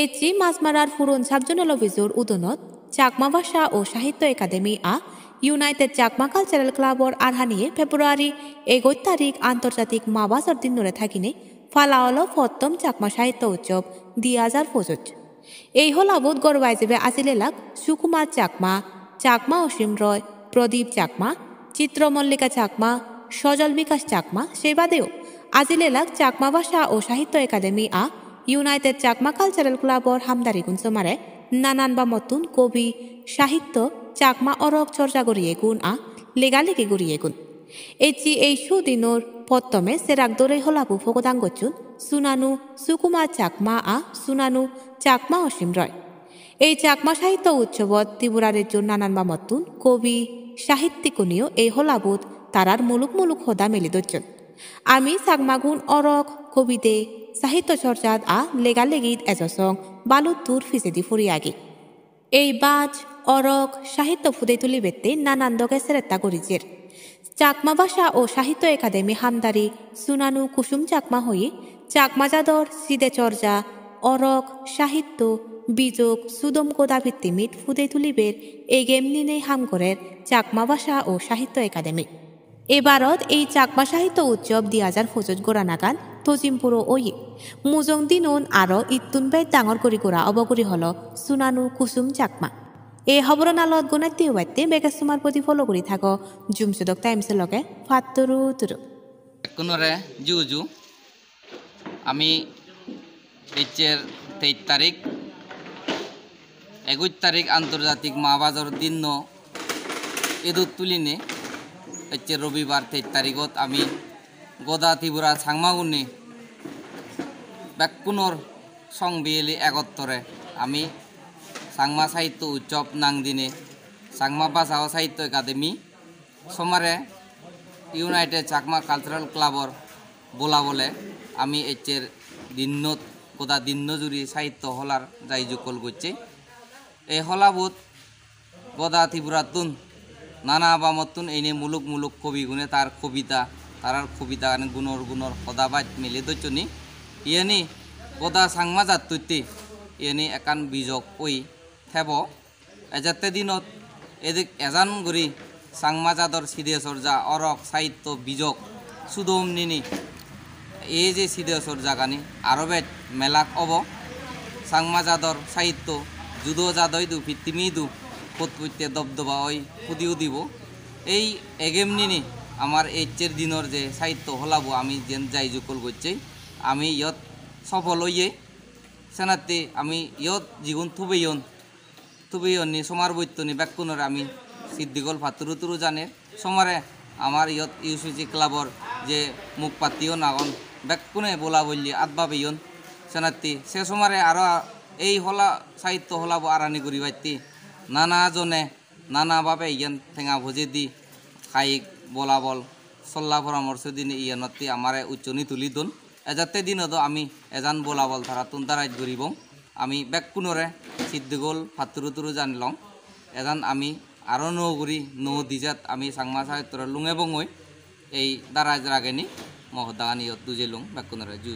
AC মাছমারার ফুরন সাবজনাল officer উদনত Chakma ভাষা ও সাহিত্য academy United Chakma cultural ক্লাবর আরহানিয়ে ফেব্রুয়ারি 11 তারিখ আন্তর্জাতিক মা বাজার দিন ধরে থাকিনে ফালাওয়াল ফত্তম চাকমা সাহিত্য উৎসব 2025 এই হলাবত গরবাই যাবে আজিলেলাক সুকুমার চাকমা চাকমা অসীম রয় প্রদীপ চাকমা চিত্রমল্লিকা চাকমা সজল বিকাশ চাকমা সে বাদেও আজিলেলাক চাকমা ভাষা ও সাহিত্য একাডেমি ইউনাইটেড চাকমা কালচারাল ক্লাবর হামদারি গুনসমারে নানান বা মতুন কবি সাহিত্য চাকমা অরক চর্চা গড়িয়ে গুণ লেগালেগি গড়িয়ে গুণ এচি এই সুদিনর পত্তমে সেরাক দরে হলাবু ফকদাং গচ্ছুন সুনানু সুকুমার চাকমা সুনানু চাকমা অসীম রয় এই চাকমা সাহিত্য উৎসবত ত্রিপুরারের জন্য নানান বা মতুন কবি সাহিত্যিকনীয় এই হলাবুত তারার মুলুক মুলুক হদা মেলি দচ্ছন আমি চাকমাগুন অরক কবিতে সাহিত্য চর্চাত লেগালেগিত এজসং বালুত্তুর ফিসেদি ফুরিয়াগি এই বাজ অরক সাহিত্য ফুদে তুলি বেতে নানান দকে সেরেত্তা করিজের চাকমা ভাষা ও সাহিত্য একাডেমি হামদারি সুনানু কুসুম চাকমা হয়ে চাকমা জাদর সিদে চর্চা অরক সাহিত্য বিযোগ সুদম কোদা ভিত্তিমিত ফুদে তুলিবের এই গেম নিনে হামগরের চাকমা ভাষা ও সাহিত্য একাডেমি এবারত এই চাকমা সাহিত্য উৎসব 2025 গোড়া নাগান তজিমপুরো ওই মুজং দিনুন আরো ইত্তুন বেদ ডাঙর করি গোড়া অবগরি হল সুনানু কুসুম চাকমা এই খবরন আলত গুণাত্তি উবাইতে বেগাসুমার প্রতি ফলো করি থাকো জুমসুদক টাইমসের লগে ফাত্তরু তুরু কোনরে জুজু আমি এইচের 23 তারিখ 21 তারিখ আন্তর্জাতিক মা বাজার দিন এদুত তুলিনে এইচের রবিবার 23 তারিখত আমি গদা ত্রিপুরা সাংমাগুনি ব্যাকুনর সংবিলি একত্তরে আমি সাংমা সাহিত্য উৎসব নাংদিনে সাংমা ভাষা ও সাহিত্য একাডেমি সমারে ইউনাইটেড চাকমা কালচারাল ক্লাবর বলা বলে আমি এইচের দিনত গোদা দিন জুড়ি সাহিত্য হলার যাই যুকল করছে এই হলাবুত গদা ত্রিপুরাতুন নানা বামতুন এনে মুলুক মুলুক কবি গুণে তার কবিতা গুণর সদাবাদ মিলে দৈচনি ইয়ানি গদা সাংমা জাতুতি ইয়ানি একান বিজক ওই থেব এজাতে দিনত এদিক এজান গুড়ি সাংমা জাদর সিদে চর্যা অরক সাহিত্য বিজক সুদম নিনি এই যে সিদে চর্যা গানি আরবেদ মেলাক অব সাংমা জাদর সাহিত্য জুদো জাদই দু ভিত্তিমি দু পত্পত্যে দবদবা ওই ফুদিও দিব এই এগেম নিনি আমার এইচের দিনর যে সাহিত্য হলাবো আমি যেন যাই যুকল করছি আমি ইয়ত সফল হইয়ে সেনাতে আমি ইয়ত জীবন থুবেয়নি সমার বৈত্যনি ব্যাকুণরে আমি সিদ্ধিগল ফাতুরু তুরু জানে সমারে আমার ইয়ত ইউসিসি ক্লাবর যে মুখ পাতিও নাগন ব্যাকুণে বলা বললি আদবা বেয়ন সেনাতি সে সমারে আরো এই হলা সাহিত্য হলাবো আরানি করি বাইতি নানা জনে নানাভাবে ইয়ান ঠেঙা ভোজে দি খাইক বলা বল সল্লা পরামর্শ দিন ইয়ানতি আমারে উচ্চনি তুলি দন এজাতে দিনত আমি এজান বলা বল ধারা তুন তারাই গরিব আমি ব্যাকুণরে সিদ্ধিগোল ফাতুরু তুরু জানিলং এজান আমি আরো নৌগুড়ি নৌ দিজাত আমি সাংমা সাহিত্যর লুঙে বঙই এই দারাজ রাগেনি মহদানি দুজে লুং ব্যাকুণরে